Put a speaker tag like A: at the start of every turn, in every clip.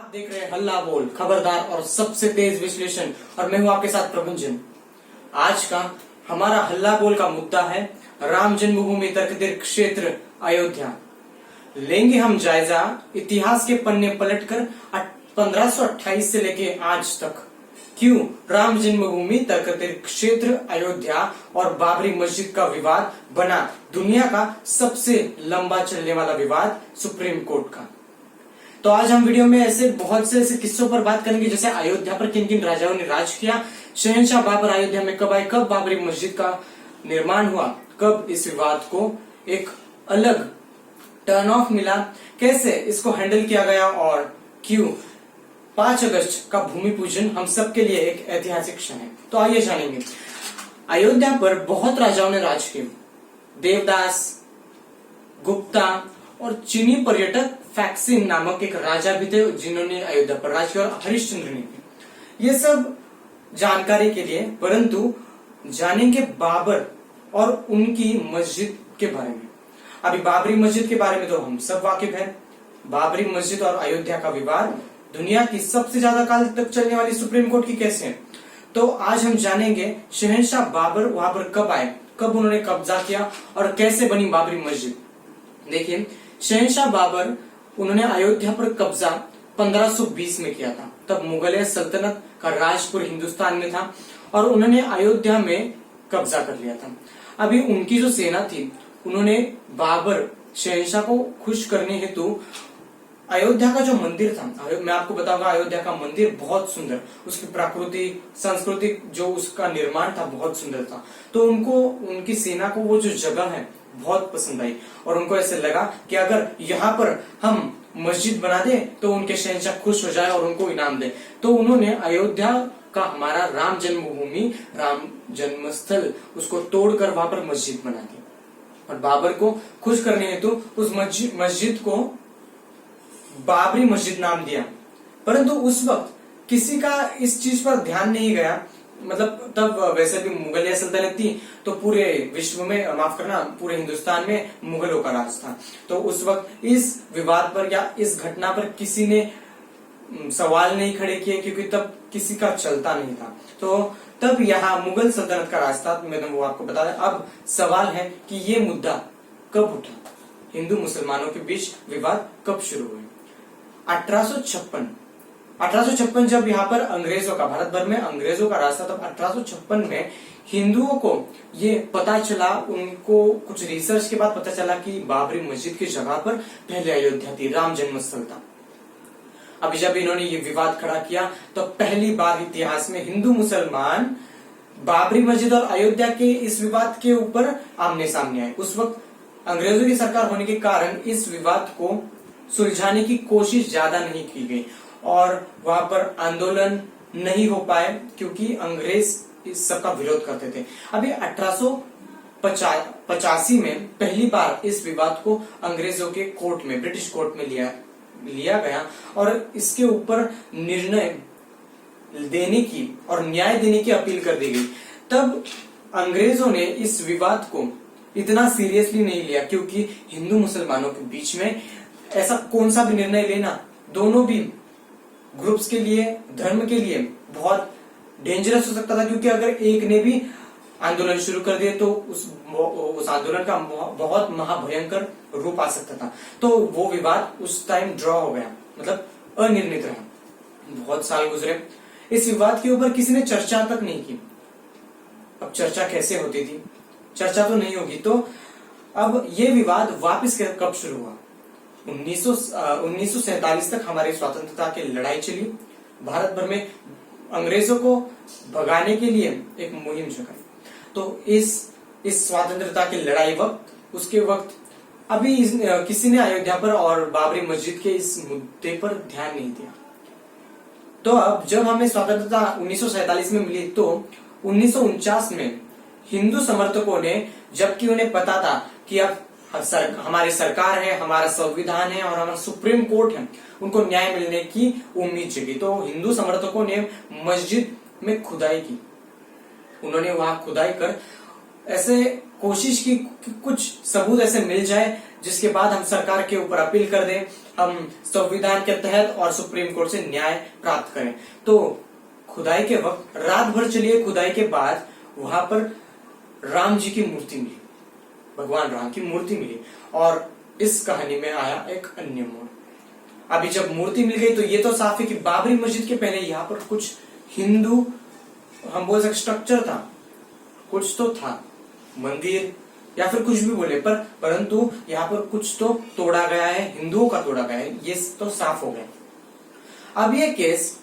A: आप देख रहे हैं हल्ला बोल, खबरदार और सबसे तेज विश्लेषण। और मैं हूं आपके साथ प्रभंजन। आज का हमारा हल्ला बोल का मुद्दा है राम जन्मभूमि तर्क तीर्थ क्षेत्र अयोध्या। लेंगे हम जायजा इतिहास के पन्ने पलटकर 1528 से लेके आज तक क्यों राम जन्मभूमि तर्क तीर्थ क्षेत्र अयोध्या और बाबरी मस्जिद का विवाद बना दुनिया का सबसे लंबा चलने वाला विवाद सुप्रीम कोर्ट का। तो आज हम वीडियो में ऐसे बहुत से ऐसे किस्सों पर बात करेंगे, जैसे अयोध्या पर किन किन राजाओं ने राज किया, शहंशाह बाबर अयोध्या में कब आए, कब बाबरी मस्जिद का निर्माण हुआ, कब इस विवाद को एक अलग टर्न ऑफ मिला, कैसे इसको हैंडल किया गया और क्यों 5 अगस्त का भूमि पूजन हम सबके लिए एक ऐतिहासिक क्षण है। तो आइए जानेंगे। अयोध्या पर बहुत राजाओं ने राज किया। देवदास, गुप्ता और चीनी पर्यटक फैक्सिन नामक एक राजा भी थे जिन्होंने अयोध्या पर राज किया, और हरिश्चंद्र ने भी। ये सब जानकारी के लिए, परंतु जानेंगे बाबर और उनकी मस्जिद के बारे में। अभी बाबरी मस्जिद के बारे में तो हम सब वाकिफ हैं। बाबरी मस्जिद और अयोध्या का विवाद दुनिया की सबसे ज्यादा काल तक चलने वाली सुप्रीम कोर्ट की केस है। तो आज हम जानेंगे शहंशाह बाबर वहां पर कब आए, कब उन्होंने कब्जा किया और कैसे बनी बाबरी मस्जिद। देखिए, शहंशाह बाबर उन्होंने अयोध्या पर कब्जा 1520 में किया था। तब मुगलिया सल्तनत का राज पूरे हिंदुस्तान में था और उन्होंने अयोध्या में कब्जा कर लिया था। अभी उनकी जो सेना थी, उन्होंने बाबर शहंशाह को खुश करने हेतु अयोध्या का जो मंदिर था, मैं आपको बताऊंगा, अयोध्या का मंदिर बहुत सुंदर, उसकी प्रकृति संस्कृति जो उसका निर्माण था बहुत सुंदर था। तो उनको, उनकी सेना को वो जो जगह है बहुत पसंद आई और उनको ऐसे लगा कि अगर यहाँ पर हम मस्जिद बना दे तो उनके शहंशाह खुश हो जाए और उनको इनाम दे। तो उन्होंने अयोध्या का हमारा राम जन्मभूमि, राम जन्मस्थल, उसको तोड़कर वहां पर मस्जिद बना दी और बाबर को खुश करने हेतु उस मस्जिद को बाबरी मस्जिद नाम दिया। परंतु उस वक्त किसी का इस चीज पर ध्यान नहीं गया। मतलब तब वैसे भी मुगलिया सल्तनत थी, तो पूरे विश्व में, माफ करना, पूरे हिंदुस्तान में मुगलों का राज था। तो उस वक्त इस विवाद पर या इस घटना पर किसी ने सवाल नहीं खड़े किए, क्योंकि तब किसी का चलता नहीं था। तो तब यहाँ मुगल सल्तनत का राज था। मैंने वो आपको बता दें। अब सवाल है कि ये मुद्दा कब उठा, हिंदू मुसलमानों के बीच विवाद कब शुरू हुए। 1856 जब यहाँ पर अंग्रेजों का, भारत भर में अंग्रेजों का राज था, तब 1856 में हिंदुओं को ये पता चला, उनको कुछ रिसर्च के बाद पता चला कि बाबरी मस्जिद की जगह पर पहले अयोध्या थी, राम जन्मस्थल था। अभी जब इन्होंने ये विवाद खड़ा किया तो पहली बार इतिहास में हिंदू मुसलमान बाबरी मस्जिद और अयोध्या के इस विवाद के ऊपर आमने सामने आए। उस वक्त अंग्रेजों की सरकार होने के कारण इस विवाद को सुलझाने की कोशिश ज्यादा नहीं की गई और वहां पर आंदोलन नहीं हो पाए, क्योंकि अंग्रेज इस सब का विरोध करते थे। अभी 1885 में पहली बार इस विवाद को अंग्रेजों के कोर्ट में, ब्रिटिश कोर्ट में लिया गया और इसके ऊपर निर्णय देने की और न्याय देने की अपील कर दी गई। तब अंग्रेजों ने इस विवाद को इतना सीरियसली नहीं लिया, क्योंकि हिंदू मुसलमानों के बीच में ऐसा कौन सा भी निर्णय लेना दोनों भी ग्रुप्स के लिए, धर्म के लिए बहुत डेंजरस हो सकता था, क्योंकि अगर एक ने भी आंदोलन शुरू कर दिए तो उस आंदोलन का बहुत महाभयंकर रूप आ सकता था। तो वो विवाद उस टाइम ड्रॉ हो गया, मतलब अनिर्णित रहा। बहुत साल गुजरे, इस विवाद के ऊपर किसी ने चर्चा तक नहीं की। अब चर्चा कैसे होती थी, चर्चा तो नहीं होगी। तो अब ये विवाद वापस कब शुरू हुआ, 1947 तक हमारी स्वतंत्रता की लड़ाई चली। भारत भर में अंग्रेजों को भगाने के लिए एक मुहिम चलाई। तो इस स्वतंत्रता की लड़ाई वक्त, उसके वक्त अभी किसी ने अयोध्या पर और बाबरी मस्जिद के इस मुद्दे पर ध्यान नहीं दिया। तो अब जब हमें स्वतंत्रता 1947 में मिली, तो 1949 में हिंदू समर्थकों ने, जबकि उन्हें पता था कि अब हमारी सरकार है, हमारा संविधान है और हमारा सुप्रीम कोर्ट है, उनको न्याय मिलने की उम्मीद जगी, तो हिंदू समर्थकों ने मस्जिद में खुदाई की। उन्होंने वहां खुदाई कर ऐसे कोशिश की कि कुछ सबूत ऐसे मिल जाए जिसके बाद हम सरकार के ऊपर अपील कर दें, हम संविधान के तहत और सुप्रीम कोर्ट से न्याय प्राप्त करें। तो खुदाई के वक्त रात भर चलिए खुदाई के बाद वहां पर राम जी की मूर्ति मिली, भगवान राम की मूर्ति मिली, और इस कहानी में आया एक अन्य मोड़। अभी जब मूर्ति मिल गई तो ये तो साफ है कि बाबरी मस्जिद के पहले यहाँ पर कुछ हिंदू, हम बोल सकते स्ट्रक्चर था, कुछ तो था, मंदिर या फिर कुछ भी बोले, परंतु यहाँ पर कुछ तो तोड़ा गया है, हिंदुओं का तोड़ा गया है, ये तो साफ हो गया। अब ये केस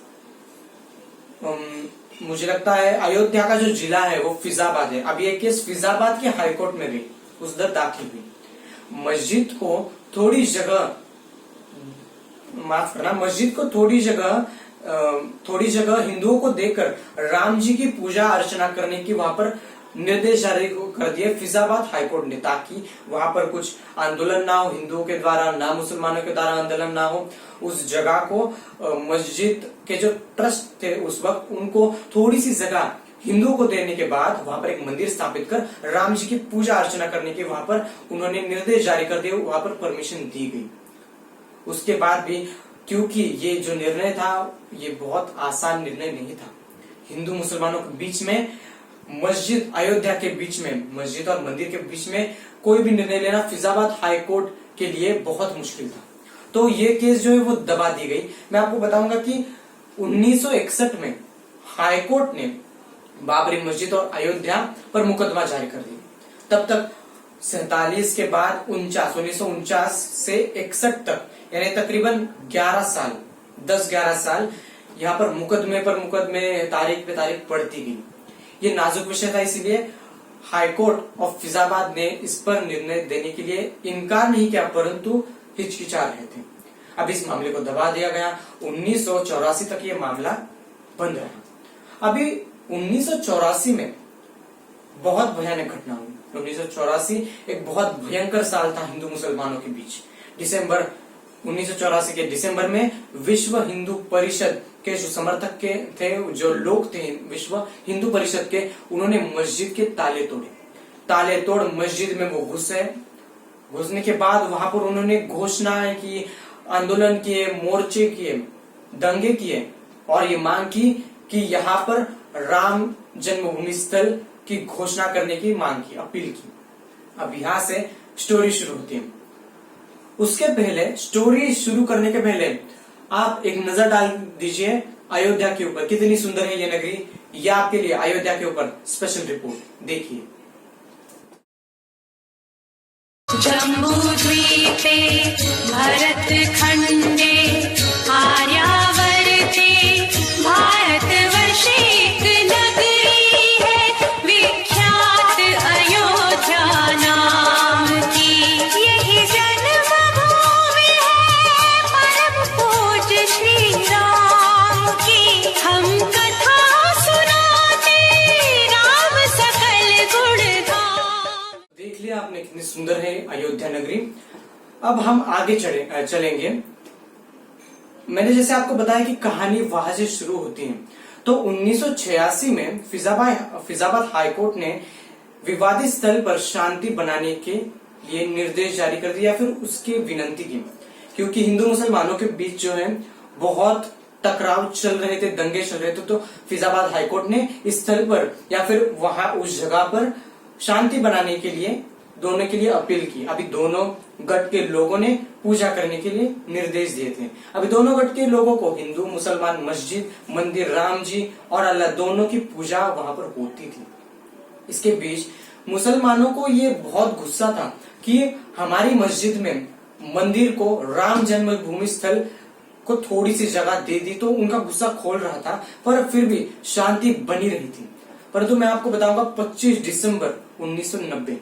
A: मुझे लगता है अयोध्या का जो जिला है वो फिजाबाद है। अब ये केस फिजाबाद के हाईकोर्ट में भी उस दर दाखिल हुई। मस्जिद को थोड़ी जगह, माफ करना, मस्जिद को थोड़ी जगह हिंदुओं को देकर राम जी की पूजा अर्चना करने की वहां पर निर्देश जारी कर दिए फिजाबाद हाईकोर्ट ने, ताकि वहां पर कुछ आंदोलन ना हो हिंदुओं के द्वारा, ना मुसलमानों के द्वारा आंदोलन ना हो। उस जगह को मस्जिद के जो ट्रस्ट थे उस वक्त, उनको थोड़ी सी जगह हिंदुओं को देने के बाद वहां पर एक मंदिर स्थापित कर राम जी की पूजा अर्चना करने के वहां पर उन्होंने निर्देश जारी कर दिए, वहां पर परमिशन दी गई। उसके बाद भी, क्योंकि ये जो निर्णय था ये बहुत आसान निर्णय नहीं था, हिंदू मुसलमानों के बीच में, मस्जिद अयोध्या के बीच में, मस्जिद और मंदिर के बीच में कोई भी निर्णय लेना फिजाबाद हाई कोर्ट के लिए बहुत मुश्किल था। तो ये केस जो है वो दबा दी गई। मैं आपको बताऊंगा कि 1961 में हाई कोर्ट ने बाबरी मस्जिद और अयोध्या पर मुकदमा जारी कर दिया। तब तक 47 के बाद 1949 से 61 तक, यानी तकरीबन 11 साल, 10-11 साल यहाँ पर मुकदमे पर मुकदमे, तारीख पे तारीख पड़ती गई। ये नाजुक विषय था, इसीलिए हाईकोर्ट ऑफ फिजाबाद ने इस पर निर्णय देने के लिए इनकार नहीं किया, परंतु हिचकिचा रहे थे। अब इस मामले को दबा दिया गया। 1984 तक ये मामला बंद रहा। अभी 1984 में बहुत भयानक घटना हुई। 1984 एक बहुत भयंकर साल था हिंदू मुसलमानों के बीच। 1984 के दिसंबर में विश्व हिंदू परिषद के जो समर्थक के थे, जो लोग थे विश्व हिंदू परिषद के, उन्होंने मस्जिद के ताले तोड़े। ताले तोड़ मस्जिद में वो घुसे। घुसने के बाद वहां पर उन्होंने घोषणाएं की, आंदोलन किए, मोर्चे किए, दंगे किए और ये मांग की कि यहाँ पर राम जन्मभूमि स्थल की घोषणा करने की मांग की, अपील की। अब यहां से स्टोरी शुरू होती है। उसके पहले, स्टोरी शुरू करने के पहले आप एक नजर डाल दीजिए अयोध्या के ऊपर। कितनी सुंदर है ये नगरी। ये आपके लिए अयोध्या के ऊपर स्पेशल रिपोर्ट देखिए।
B: जम्बूद्वीपे भरतखण्डे आर्यावर्ते भारतवर्षे एक नगरी है विख्यात अयोध्या नाम की। यही जन्मभूमि है परम पूज्य श्री राम की। हम कथा सुनाते राम सकल गुणगान।
A: देख लिया आपने कितनी सुंदर है अयोध्या नगरी। अब हम आगे चलेंगे। मैंने जैसे आपको बताया कि कहानी वहां से शुरू होती है। तो 1986 में फिजाबाद हाईकोर्ट ने विवादित स्थल पर शांति बनाने के लिए निर्देश जारी कर दिया, फिर उसकी विनंती की, क्योंकि हिंदू मुसलमानों के बीच जो है बहुत टकराव चल रहे थे, दंगे चल रहे थे। तो फिजाबाद हाईकोर्ट ने इस स्थल पर या फिर वहां उस जगह पर शांति बनाने के लिए दोनों के लिए अपील की। अभी दोनों गट के लोगों ने पूजा करने के लिए निर्देश दिए थे। अभी दोनों गट के लोगों को, हिंदू मुसलमान, मस्जिद, मंदिर, राम जी और अल्लाह, दोनों की पूजा वहां पर होती थी। इसके बीच मुसलमानों को ये बहुत गुस्सा था कि हमारी मस्जिद में मंदिर को, राम जन्मभूमि स्थल को थोड़ी सी जगह दे दी, तो उनका गुस्सा खोल रहा था, पर फिर भी शांति बनी रही थी। परंतु मैं आपको बताऊंगा 25 दिसंबर 1990,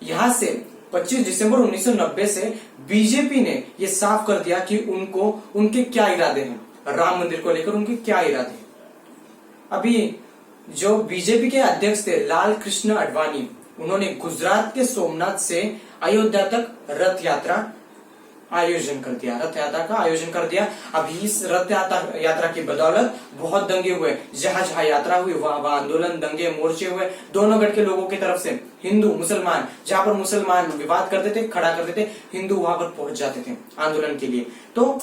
A: यहां से 25 दिसंबर 1990 से बीजेपी ने यह साफ कर दिया कि उनके क्या इरादे हैं, राम मंदिर को लेकर उनके क्या इरादे हैं। अभी जो बीजेपी के अध्यक्ष थे लाल कृष्ण आडवाणी, उन्होंने गुजरात के सोमनाथ से अयोध्या तक रथ यात्रा आयोजन कर दिया, रथ यात्रा का आयोजन कर दिया। अभी इस रथ यात्रा की बदौलत बहुत दंगे हुए, जहां जहां यात्रा हुई वहां आंदोलन, दंगे, मोर्चे हुए दोनों गढ़ के लोगों की तरफ से। हिंदू मुसलमान, जहां पर मुसलमान विवाद करते थे, खड़ा करते थे, हिंदू वहां पर पहुंच जाते थे आंदोलन के लिए। तो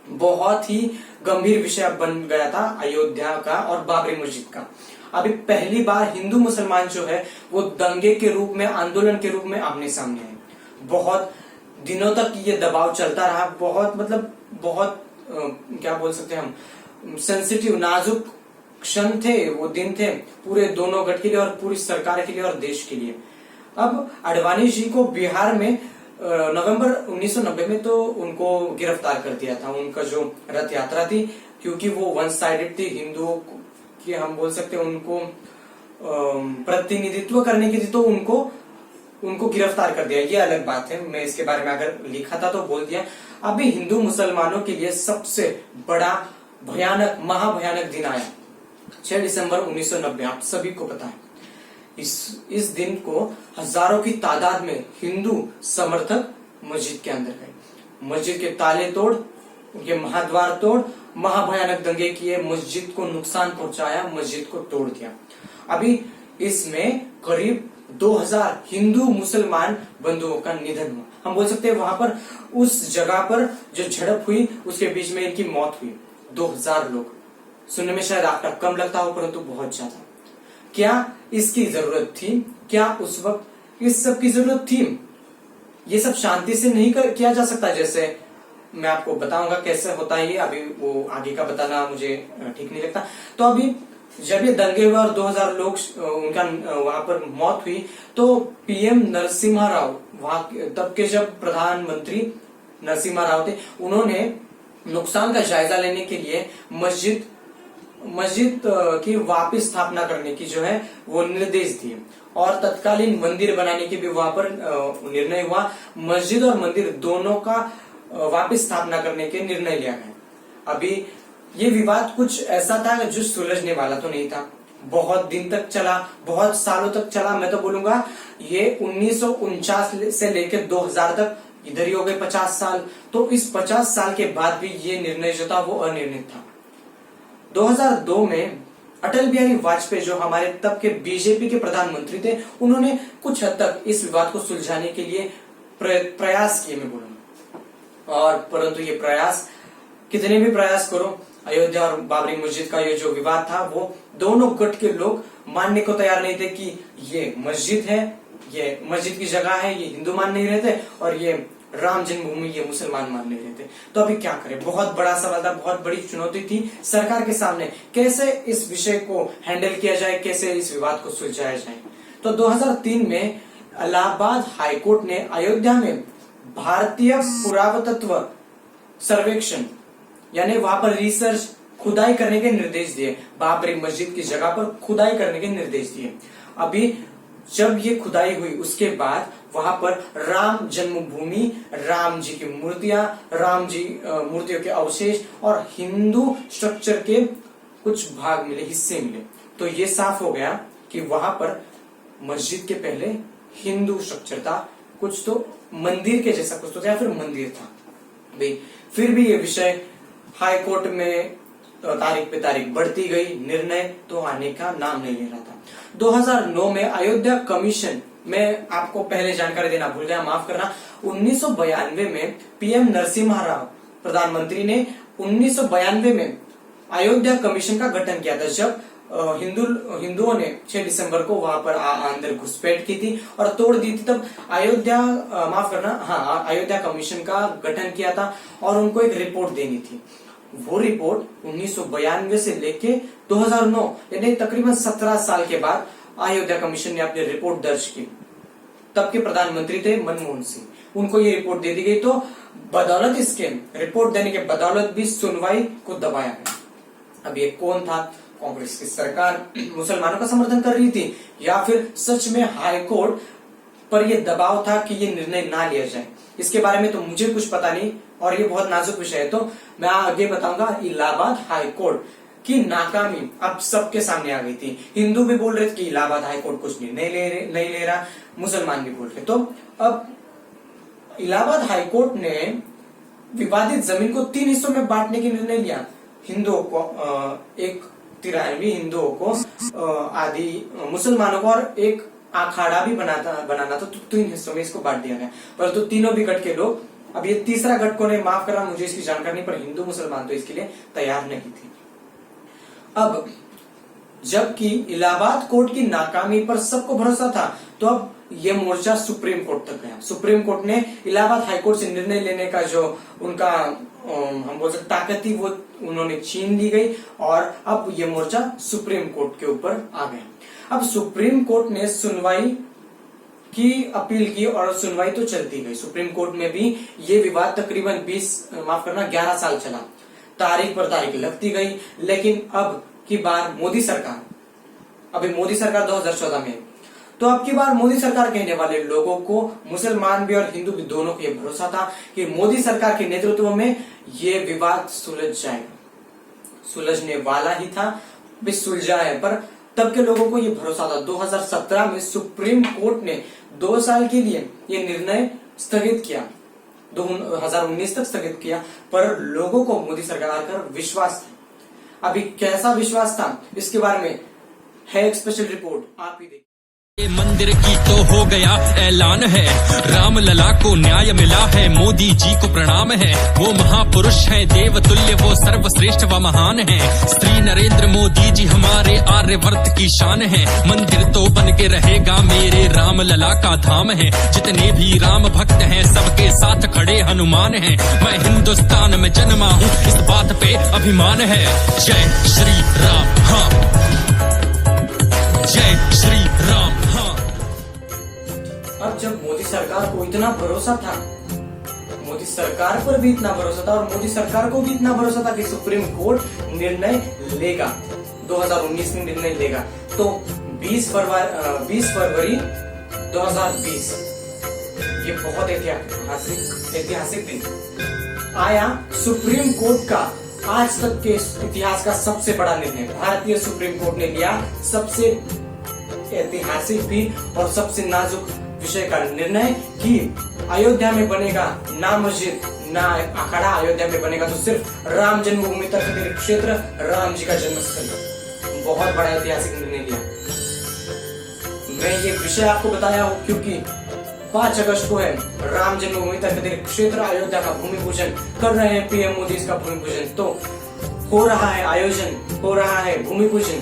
A: बहुत ही गंभीर विषय बन गया था अयोध्या का और बाबरी मस्जिद का। अभी पहली बार हिंदू मुसलमान जो है वो दंगे के रूप में, आंदोलन के रूप में आमने सामने है। बहुत दिनों तक ये दबाव चलता रहा, बहुत क्या बोल सकते हैं हम, सेंसिटिव, नाजुक क्षण थे, वो दिन थे पूरे दोनों गठ के लिए और पूरी सरकार के लिए और देश के लिए। अब आडवाणी जी को बिहार में नवंबर 1990 में तो उनको गिरफ्तार कर दिया था, उनका जो रथ यात्रा थी, क्योंकि वो वन साइडेड थी, हिंदुओं की हम बोल सकते हैं उनको प्रतिनिधित्व करने की थी, तो उनको गिरफ्तार कर दिया। ये अलग बात है, मैं इसके बारे में अगर लिखा था तो बोल दिया। अभी हिंदू मुसलमानों के लिए सबसे बड़ा भयानक, महाभयानक दिन आया 6 दिसंबर 1990। आप सभी को पता है इस दिन को हजारों की तादाद में हिंदू समर्थक मस्जिद के अंदर गए, मस्जिद के ताले तोड़, उनके महाद्वार तोड़, महाभयानक दंगे किए, मस्जिद को नुकसान पहुंचाया, मस्जिद को तोड़ दिया। अभी इसमें करीब 2000 हिंदू मुसलमान बंधुओं का निधन हुआ। हम बोल सकते हैं वहां पर, उस जगह पर जो झड़प हुई उसके बीच में इनकी मौत हुई। 2000 लोग, सुनने में शायद आंकड़ा कम लगता हो परंतु बहुत ज्यादा। क्या इसकी जरूरत थी? क्या उस वक्त इस सब की जरूरत थी? ये सब शांति से नहीं किया जा सकता, जैसे मैं आपको बताऊंगा कैसे होता है ये, अभी वो आगे का बताना मुझे ठीक नहीं लगता। तो अभी जब ये दंगे हुए और 2000 लोग उनका वहां पर मौत हुई, तो पीएम नरसिम्हा राव, वहां तब के जब प्रधानमंत्री नरसिम्हा राव थे, उन्होंने नुकसान का जायजा लेने के लिए मस्जिद की वापस स्थापना करने की जो है वो निर्देश दिए और तत्कालीन मंदिर बनाने की भी वहां पर निर्णय हुआ। मस्जिद और मंदिर दोनों का वापस स्थापना करने के निर्णय लिया गया। अभी ये विवाद कुछ ऐसा था जो सुलझने वाला तो नहीं था, बहुत दिन तक चला, बहुत सालों तक चला। मैं तो बोलूंगा ये 1949 से लेकर 2000 तक इधर ही हो गए 50 साल। तो इस 50 साल के बाद भी ये निर्णय जो था वो अनिर्णित था। 2002 में अटल बिहारी वाजपेयी जो हमारे तब के बीजेपी के प्रधानमंत्री थे, उन्होंने कुछ हद तक इस विवाद को सुलझाने के लिए प्रयास किए, मैं बोलूंगा। और परंतु ये प्रयास, कितने भी प्रयास करो, अयोध्या और बाबरी मस्जिद का ये जो विवाद था वो दोनों गुट के लोग मानने को तैयार नहीं थे कि ये मस्जिद है, ये मस्जिद की जगह है, ये हिंदू मान नहीं रहे थे, और ये राम जन्मभूमि ये मुसलमान मान नहीं रहे थे। तो अभी क्या करें? बहुत बड़ा सवाल था, बहुत बड़ी चुनौती थी सरकार के सामने, कैसे इस विषय को हैंडल किया जाए, कैसे इस विवाद को सुलझाया जाए। तो 2003 में इलाहाबाद हाईकोर्ट ने अयोध्या में भारतीय पुरातत्व सर्वेक्षण, यानी वहां पर रिसर्च, खुदाई करने के निर्देश दिए। बाबरी मस्जिद की जगह पर खुदाई करने के निर्देश दिए। अभी जब ये खुदाई हुई उसके बाद वहां पर राम जन्मभूमि, राम जी की मूर्तियां, राम जी मूर्तियों के अवशेष और हिंदू स्ट्रक्चर के कुछ भाग मिले, हिस्से मिले। तो ये साफ हो गया कि वहां पर मस्जिद के पहले हिंदू स्ट्रक्चर था, कुछ तो मंदिर के जैसा कुछ तो, या फिर मंदिर था भाई। फिर भी ये विषय हाई कोर्ट में तारीख पे तारीख बढ़ती गई, निर्णय तो आने का नाम नहीं ले रहा था। 2009 में अयोध्या कमीशन, मैं आपको पहले जानकारी देना भूल गया, माफ करना। 1992 में पीएम नरसिम्हा राव प्रधानमंत्री ने 1992 में अयोध्या कमीशन का गठन किया था, जब हिंदुओं ने 6 दिसंबर को वहां पर अंदर घुसपैठ की थी और तोड़ दी थी। तब अयोध्या, माफ करना, हाँ, अयोध्या कमीशन का गठन किया था और उनको एक रिपोर्ट देनी थी। वो रिपोर्ट 1992 से लेके 2009, यानी तकरीबन 17 साल के बाद अयोध्या कमीशन ने अपनी रिपोर्ट दर्ज की। तब के प्रधानमंत्री थे मनमोहन सिंह, उनको ये रिपोर्ट दे दी गई। तो बदौलत इसके रिपोर्ट देने के बदौलत भी सुनवाई को दबाया गया। अब ये कौन था? कांग्रेस की सरकार मुसलमानों का समर्थन कर रही थी, या फिर सच में हाईकोर्ट पर यह दबाव था कि ये निर्णय ना लिया जाए? इसके बारे में तो मुझे कुछ पता नहीं और ये बहुत नाजुक विषय है, तो मैं आगे बताऊंगा। इलाहाबाद हाईकोर्ट की नाकामी अब सबके सामने आ गई थी। हिंदू भी बोल रहे थे कि इलाहाबाद हाईकोर्ट कुछ निर्णय नहीं ले रहा, मुसलमान भी बोल रहे। तो अब इलाहाबाद हाईकोर्ट ने विवादित जमीन को 3 हिस्सों में बांटने की निर्णय लिया। हिंदुओं को एक 93 हिंदुओं को आदि मुसलमानों को और एक अखाड़ा भी बनाना था, तो 3 हिस्सों में इसको बांट दिया गया। परंतु तीनों भी गट के लोग, अब ये तीसरा गट को ने माफ करा, मुझे इसकी जानकारी नहीं, पर हिंदू मुसलमान तो इसके लिए तैयार नहीं थे। अब जबकि इलाहाबाद कोर्ट की नाकामी पर सबको भरोसा था, तो अब ये मोर्चा सुप्रीम कोर्ट तक गया। सुप्रीम कोर्ट ने इलाहाबाद हाईकोर्ट से निर्णय लेने का जो उनका हम बोल सकते ताकत थी वो उन्होंने छीन ली गई, और अब ये मोर्चा सुप्रीम कोर्ट के ऊपर आ गया। अब सुप्रीम कोर्ट ने सुनवाई की अपील की और सुनवाई तो चलती गई। सुप्रीम कोर्ट में भी ये विवाद तकरीबन 11 साल चला, तारीख पर तारीख लगती गई। लेकिन अब की बार मोदी सरकार, अभी मोदी सरकार 2014 में, तो अब की बार मोदी सरकार कहने वाले लोगों को, मुसलमान भी और हिंदू भी दोनों को यह भरोसा था कि मोदी सरकार के नेतृत्व में ये विवाद सुलझ जाएगा, सुलझने वाला ही था, भी सुलझा है। पर तब के लोगों को यह भरोसा था। 2017 में सुप्रीम कोर्ट ने 2 साल के लिए ये निर्णय स्थगित किया, 2019 तक स्थगित किया, पर लोगों को मोदी सरकार पर विश्वास था। अभी कैसा विश्वास था इसके बारे में है एक स्पेशल रिपोर्ट, आप ही देखिए।
C: ये मंदिर की तो हो गया ऐलान है, राम लला को न्याय मिला है, मोदी जी को प्रणाम है। वो महापुरुष हैं देवतुल्य, वो सर्वश्रेष्ठ व महान है। श्री नरेंद्र मोदी जी हमारे आर्यवर्त की शान है। मंदिर तो बन के रहेगा, मेरे राम लला का धाम है। जितने भी राम भक्त हैं सबके साथ खड़े हनुमान हैं। मैं हिंदुस्तान में जन्मा हूँ, इस बात पे अभिमान है। जय श्री राम, हाँ, जय श्री राम, हाँ।
A: अब जब मोदी सरकार को इतना भरोसा था, मोदी सरकार पर भी इतना भरोसा था और मोदी सरकार को भी इतना भरोसा था कि सुप्रीम कोर्ट निर्णय लेगा, 2019 में निर्णय लेगा, तो 20 फरवरी 2020 ये बहुत ऐतिहासिक दिन आया। सुप्रीम कोर्ट का आज तक के इतिहास का सबसे बड़ा निर्णय भारतीय सुप्रीम कोर्ट ने लिया, सबसे ऐतिहासिक भी और सबसे नाजुक विषय का निर्णय कि अयोध्या में बनेगा ना मस्जिद ना अखाड़ा, अयोध्या में बनेगा तो सिर्फ राम जन्मभूमि तक क्षेत्र, राम जी का जन्मस्थल। बहुत बड़ा ऐतिहासिक निर्णय लिया। मैं ये विषय आपको बताया हूँ क्योंकि 5 अगस्त को है राम जन्मभूमि तक क्षेत्र अयोध्या का भूमि पूजन कर रहे हैं पीएम मोदी, इसका भूमि पूजन तो हो रहा है, आयोजन हो रहा है, भूमि पूजन,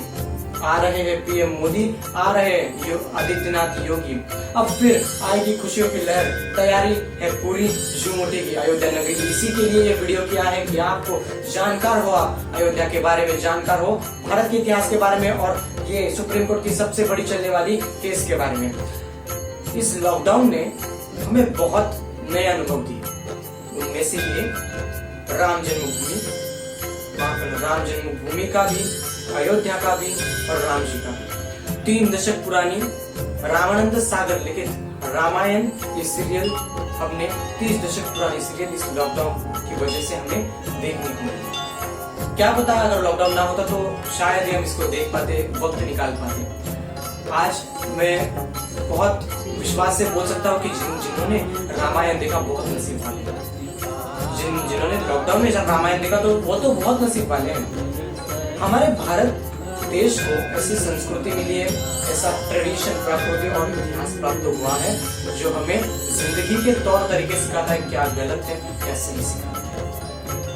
A: आ रहे हैं पीएम मोदी, आ रहे हैं आदित्यनाथ योगी। अब फिर आएगी खुशियों की लहर, तैयारी है पूरी, झूम उठेगी अयोध्या नगरी। इसी के लिए ये वीडियो किया है कि आपको जानकार हो, आप अयोध्या के बारे में जानकार हो, भारत के इतिहास के बारे में और ये सुप्रीम कोर्ट की सबसे बड़ी चलने वाली केस के बारे में। इस लॉकडाउन ने हमें बहुत नए अनुभव दिए, उनमें से ये राम जन्मभूमि का भी, अयोध्या का भी और राम जी का भी। 3 दशक पुरानी रामानंद सागर लिखित रामायण ये सीरियल हमने 30 दशक पुरानी सीरियल इस लॉकडाउन की वजह से हमें देखने को मिली। क्या पता अगर लॉकडाउन ना होता तो शायद ही हम इसको देख पाते, वक्त निकाल पाते। आज मैं बहुत विश्वास से बोल सकता हूँ कि जिन्होंने रामायण देखा बहुत नसीब वाले हैं, जिन्होंने लॉकडाउन में जब रामायण देखा तो वो तो बहुत नसीब वाले हैं। हमारे भारत देश को ऐसी संस्कृति मिली है, ऐसा ट्रेडिशन प्राप्त होती है और इतिहास प्राप्त हुआ है जो हमें जिंदगी के तौर तरीके सिखाता है क्या गलत है क्या सही सिखाता है।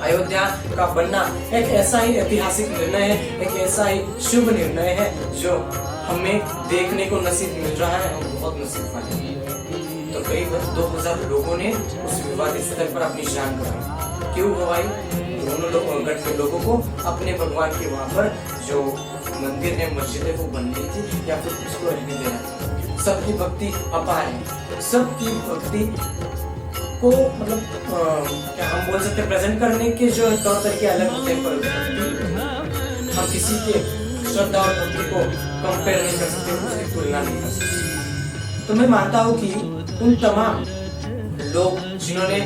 A: अयोध्या का बनना एक ऐसा ही ऐतिहासिक निर्णय है, एक ऐसा ही शुभ निर्णय है जो हमें देखने को नसीब मिल रहा है। हम बहुत नसीब वाले हैं। तो करीब 2000 लोगों ने उस विवादित स्थल पर अपनी जान गंवाई। क्यों गंवाई? दोनों गढ़ के लोगों को अपने भगवान के वहां पर जो मंदिर है, मस्जिद है, वो बन रही थी या फिर उसको रहने देना था। सबकी भक्ति अपार है, सबकी भक्ति को मतलब क्या हम बोल सकते हैं प्रेजेंट करने के जो तौर तरीके अलग होते हैं, पर हम किसी के श्रद्धा और भक्ति को कंपेयर नहीं कर सकते, उसकी तुलना नहीं कर सकते। तो मैं मानता हूँ कि उन तमाम लोग जिन्होंने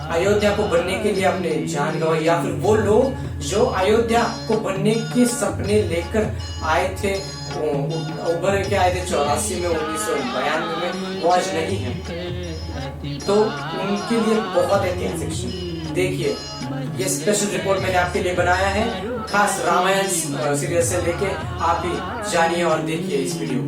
A: अयोध्या को बनने के लिए अपने जान गंवाई या फिर वो लोग जो अयोध्या को बनने के सपने लेकर आए थे, उभर के आए थे 84 में, 1992 में, वो आज नहीं है, तो उनके लिए बहुत ऐतिहासिक क्षण। देखिए, ये स्पेशल रिपोर्ट मैंने आपके लिए बनाया है, खास रामायण सीरियल से लेके। आप भी जानिए और देखिए इस वीडियो।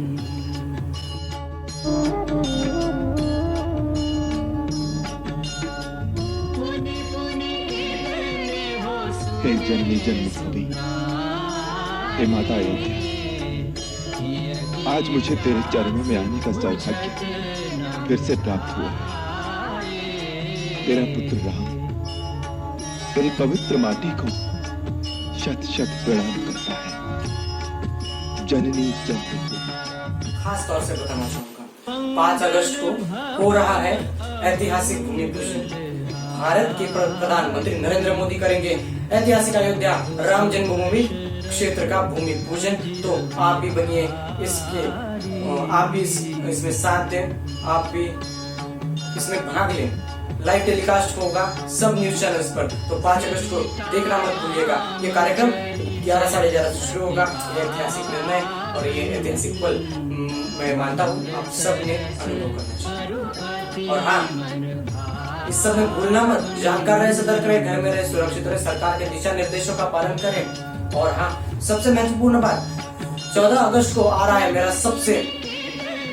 D: हे जननी जन्मभूमि, हे माता अयोध्या, आज मुझे तेरे चरणों में आने का सौभाग्य फिर से प्राप्त हुआ। तेरा पुत्र राम तेरी पवित्र माटी को शत शत प्रणाम करता है। जननी जन्मभूमि।
A: खास तौर से बताना चाहूंगा, 5 अगस्त को हो रहा है ऐतिहासिक भूमि पूजन। भारत के प्रधानमंत्री नरेंद्र मोदी करेंगे ऐतिहासिक अयोध्या राम जन्मभूमि क्षेत्र का भूमि पूजन। तो आप भी बनिए इसके, आप भी इसमें साथ दें, आप भी इसमें भाग लें। लाइव टेलीकास्ट होगा सब न्यूज चैनल्स पर, तो 5 अगस्त को देखना मत भूलिएगा। ये कार्यक्रम 11 साढ़े 11 से शुरू होगा। ये ऐतिहासिक निर्णय और ये ऐतिहासिक पल मैं मानता हूँ आप सब ने अनुभव करना चाहिए। और हाँ, इस सब में भूलना मत, जानकार रहे, सतर्क रहे, घर में रहे, सुरक्षित रहे, सरकार के दिशा निर्देशों का पालन करें। और हाँ, सबसे महत्वपूर्ण बात, 14 अगस्त को आ रहा है मेरा सबसे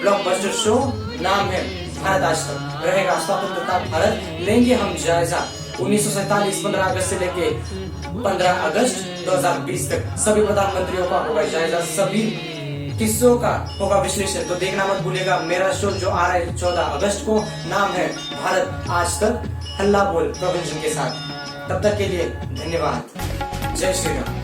A: ब्लॉकबस्टर शो, नाम है भारत आज तक। रहेगा स्वतंत्रता भारत, लेंगे हम जायजा 1947 15 अगस्त से लेके 15 अगस्त 2020 तक सभी प्रधानमंत्रियों का होगा जायजा, सभी किस्सों का होगा विश्लेषण। तो देखना मत भूलिएगा मेरा शो जो आ रहा है 14 अगस्त को, नाम है भारत आज तक, हल्ला बोल प्रभंजन के साथ। तब तक के लिए धन्यवाद। जय श्री राम।